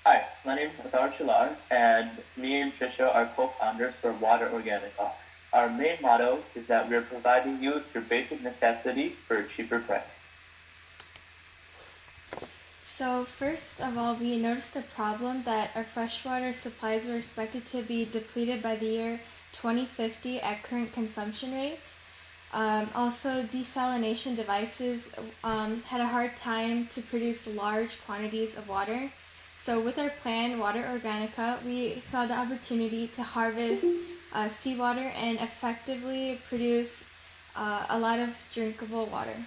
Hi, my name is Atar Chilar, and me and Trisha are co-founders for Water Organica. Our main motto is that we're providing you your basic necessities for a cheaper price. So, first of all, we noticed a problem that our freshwater supplies were expected to be depleted by the year 2050 at current consumption rates. Also, desalination devices had a hard time to produce large quantities of water. So, with our plan, Water Organica, we saw the opportunity to harvest seawater and effectively produce a lot of drinkable water.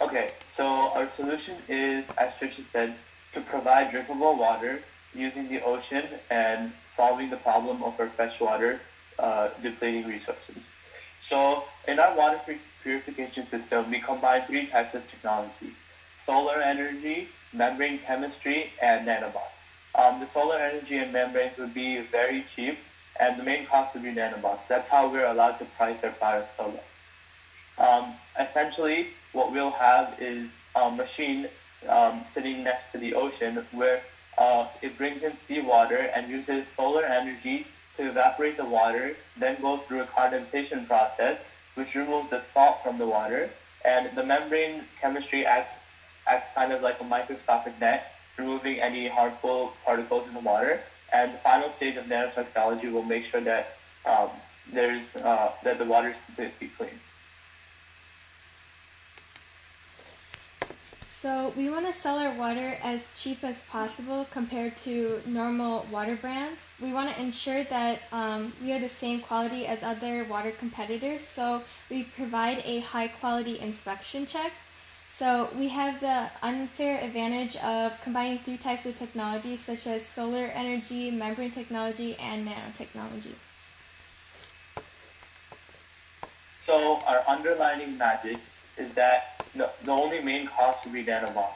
Okay, so our solution is, as Trisha said, to provide drinkable water using the ocean and solving the problem of our freshwater depleting resources. So in our water purification system, we combine three types of technology: solar energy, membrane chemistry, and nanobots. The solar energy and membranes would be very cheap, and the main cost would be nanobots. That's how we're allowed to price our products so low. Essentially, what we'll have is a machine sitting next to the ocean where it brings in seawater and uses solar energy to evaporate the water, then goes through a condensation process, which removes the salt from the water. And the membrane chemistry acts kind of like a microscopic net, removing any harmful particles in the water. And the final stage of nanotechnology will make sure that that the water is completely clean. So we want to sell our water as cheap as possible compared to normal water brands. We want to ensure that we are the same quality as other water competitors. So we provide a high quality inspection check. So we have the unfair advantage of combining three types of technology such as solar energy, membrane technology, and nanotechnology. So our underlining magic is that the only main cost would be nanobots.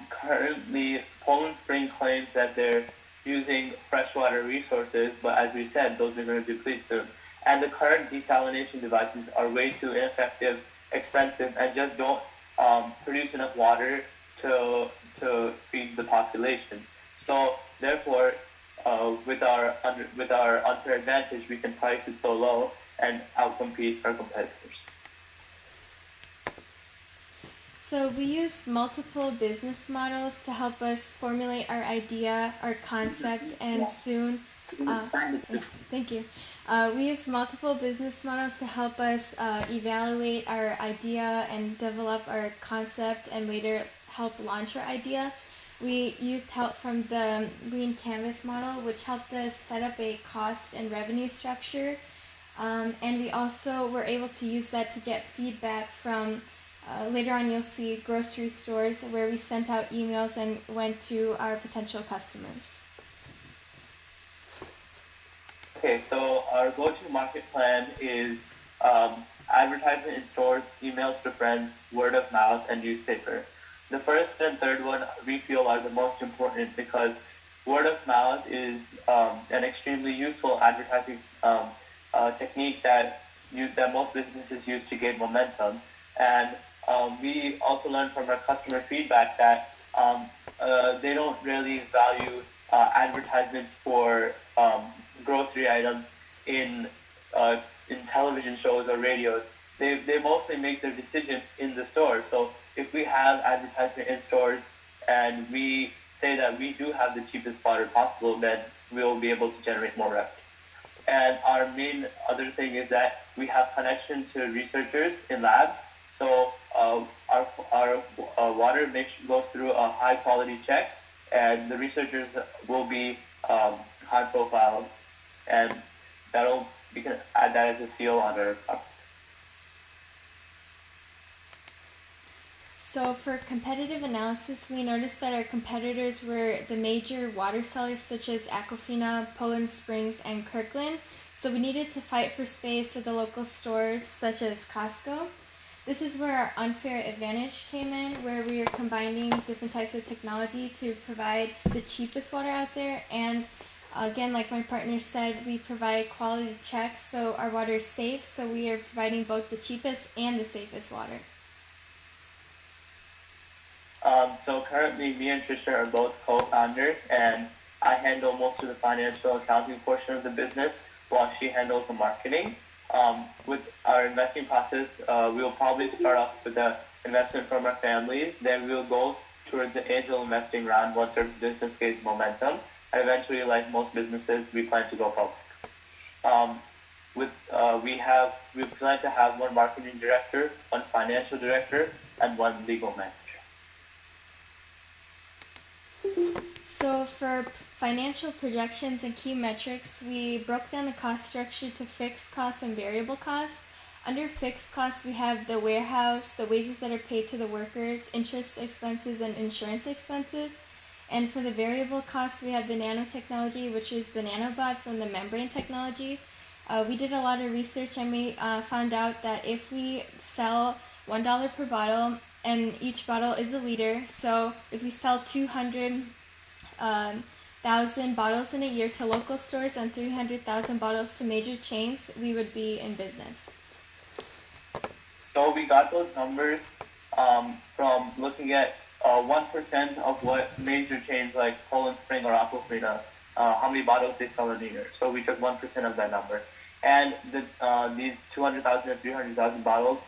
Currently, Poland Spring claims that they're using freshwater resources, but as we said, those are going to deplete soon. And the current desalination devices are way too ineffective, expensive, and just don't produce enough water to feed the population. So therefore, with our unfair advantage, we can price it so low and outcompete our competitors. So we use multiple business models to help us formulate our idea, our concept, and soon, uh, thank you. We use multiple business models to help us evaluate our idea and develop our concept and later help launch our idea. We used help from the Lean Canvas model, which helped us set up a cost and revenue structure. And we also were able to use that to get feedback from later on you'll see grocery stores where we sent out emails and went to our potential customers. Okay, so our go-to-market plan is advertisement in stores, emails to friends, word of mouth, and newspaper. The first and third one we feel are the most important because word of mouth is an extremely useful advertising technique that most businesses use to gain momentum. And we also learned from our customer feedback that they don't really value advertisements for grocery items in in television shows or radios. They mostly make their decisions in the store. So if we have advertisement in stores and we say that we do have the cheapest water possible, then we will be able to generate more revenue. And our main other thing is that we have connection to researchers in labs. So our water goes through a high quality check, and the researchers will be high profile, and we can add that as a seal on our product. So for competitive analysis, we noticed that our competitors were the major water sellers such as Aquafina, Poland Springs, and Kirkland. So we needed to fight for space at the local stores such as Costco. This is where our unfair advantage came in, where we are combining different types of technology to provide the cheapest water out there. And again, like my partner said, we provide quality checks so our water is safe. So we are providing both the cheapest and the safest water. So currently, me and Trisha are both co-founders, and I handle most of the financial accounting portion of the business, while she handles the marketing. With our investing process, we will probably start off with the investment from our families. Then we'll go towards the angel investing round once our business gains momentum, and eventually, like most businesses, we plan to go public. Um, we plan to have one marketing director, one financial director, and one legal manager. So for financial projections and key metrics, we broke down the cost structure to fixed costs and variable costs. Under fixed costs, we have the warehouse, the wages that are paid to the workers, interest expenses, and insurance expenses. And for the variable costs, we have the nanotechnology, which is the nanobots and the membrane technology. We did a lot of research, and we found out that if we sell $1 per bottle, and each bottle is a liter, so if we sell 200,000 bottles in a year to local stores and 300,000 bottles to major chains, we would be in business. So we got those numbers from looking at 1% of what major chains like Poland Spring or Aquafina, how many bottles they sell in a year. So we took 1% of that number. And these 200,000 or 300,000 bottles,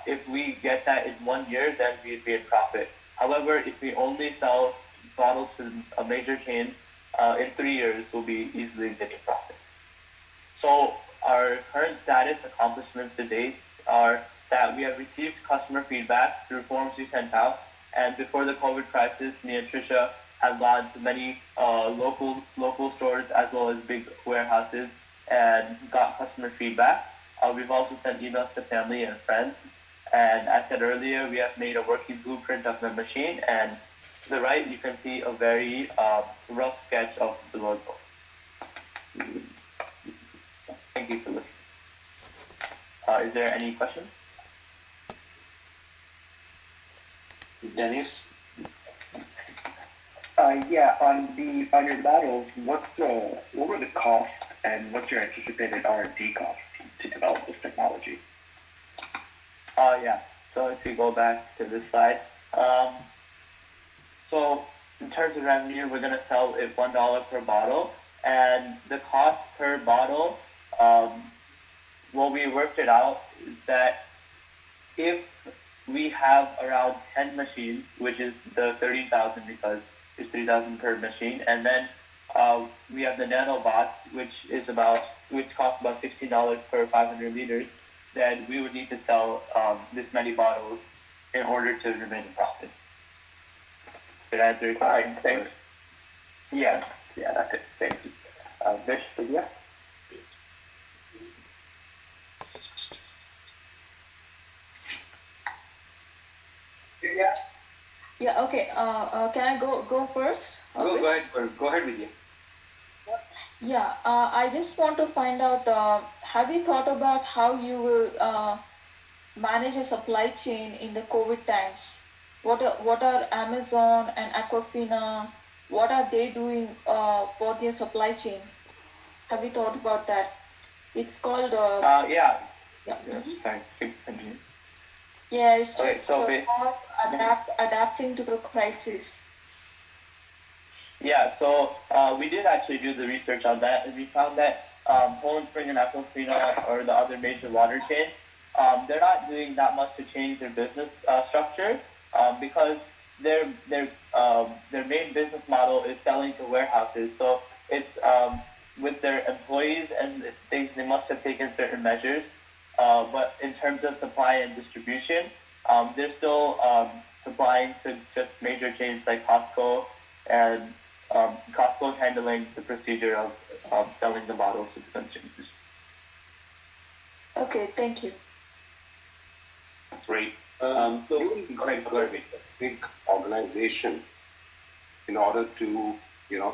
if we get that in 1 year, then we'd be in profit. However, if we only sell bottles to a major chain, in 3 years, we'll be easily getting profit. So our current status accomplishments to date are that we have received customer feedback through forms we sent out, and before the COVID crisis, me and Trisha have gone to many local stores as well as big warehouses and got customer feedback. We've also sent emails to family and friends, and as I said earlier, we have made a working blueprint of the machine, and to the right, you can see a very rough sketch of the logo. Thank you for listening. Is there any questions? Dennis? Yeah, on your models, what were the costs and what's your anticipated R&D cost to develop this technology? Yeah. So if we go back to this slide, so in terms of revenue, we're going to sell it $1 per bottle, and the cost per bottle, what we worked it out is that if we have around 10 machines, which is the 30,000 because it's 3,000 per machine, and then we have the Nanobots, which costs about $16 per 500 liters, then we would need to sell this many bottles in order to remain in profit. Did I answer your question? Thanks. Yeah, that's it. Thank you. Vish, yeah. Yeah, okay. Can I go first? Go ahead with you. Yeah, I just want to find out, have you thought about how you will manage your supply chain in the COVID times? What are Amazon and Aquafina, what are they doing for their supply chain? Have you thought about that? It's called... Yeah. yeah. Sorry, continue. Yeah, it's Okay, just so adapting to the crisis. Yeah, so we did actually do the research on that, and we found that Poland Spring and Aquafina or the other major water chains, they're not doing that much to change their business structure because their main business model is selling to warehouses. So it's with their employees and things, they must have taken certain measures. But in terms of supply and distribution, they're still supplying to just major chains like Costco, and Costco is handling the procedure of selling the bottles to the consumers. Okay, thank you. Great. So you will be quite a big organization in order to,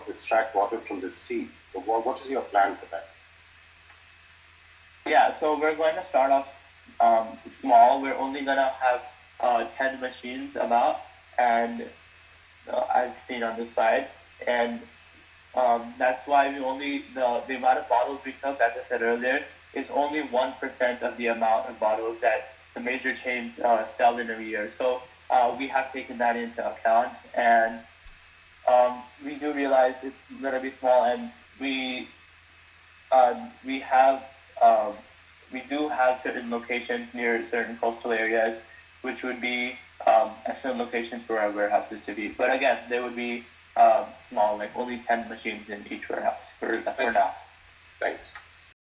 extract water from the sea. So what is your plan for that? Yeah, so we're going to start off small. We're only going to have 10 machines about, and as seen on this slide. And that's why the amount of bottles we took, as I said earlier, is only 1% of the amount of bottles that the major chains sell in a year. So we have taken that into account, and we do realize it's going to be small, and we have um, we do have certain locations near certain coastal areas, which would be excellent locations for our warehouses to be. But again, there would be small, like only 10 machines in each warehouse for now. Thanks.